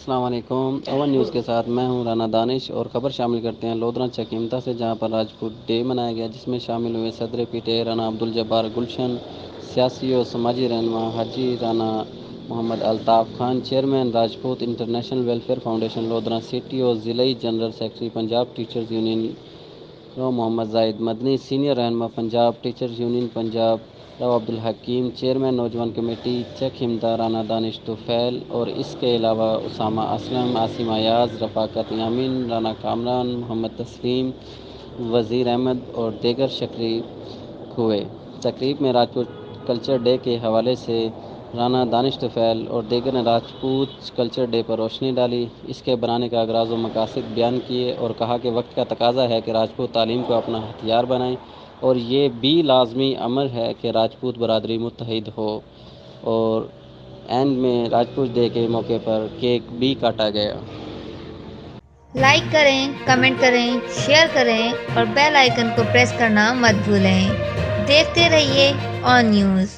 السلام علیکم، oven news کے ساتھ میں ہوں رانا دانش اور خبر شامل کرتے ہیں لودھرا چکیمتا سے، جہاں پر راجپوت ڈے منایا گیا، جس میں شامل ہوئے صدر P T I Rana Abdul Jabbar Gulshan, سیاسی و سماجی رہنما Haji Rana Muhammad Altaf Khan, chairman Rajput international welfare foundation Lodhran city اور ضلعی general secretary Punjab teachers union Muhammad Zahid Madani, senior رہنما پنجاب ٹیچرز یونین پنجاب رو عبدالحکیم، چیئرمین نوجوان کمیٹی چک ہمتا رانا دانش طفیل، اور اس کے علاوہ اسامہ اسلم، عاصم ایاز، رفاقت یامین، رانا کامران، محمد تسلیم، وزیر احمد اور دیگر شریک ہوئے۔ تقریب میں راجپوت کلچر ڈے کے حوالے سے رانا دانش طفیل اور دیگر نے راجپوت کلچر ڈے پر روشنی ڈالی، اس کے بنانے کا اغراض و مقاصد بیان کیے اور کہا کہ وقت کا تقاضا ہے کہ راجپوت تعلیم کو اپنا ہتھیار بنائیں اور یہ بھی لازمی امر ہے کہ راجپوت برادری متحد ہو۔ اور اینڈ میں راجپوت ڈے کے موقع پر کیک بھی کاٹا گیا۔ لائک کریں، کمنٹ کریں، شیئر کریں اور بیل آئیکن کو پریس کرنا مت بھولیں۔ دیکھتے رہیے اون نیوز۔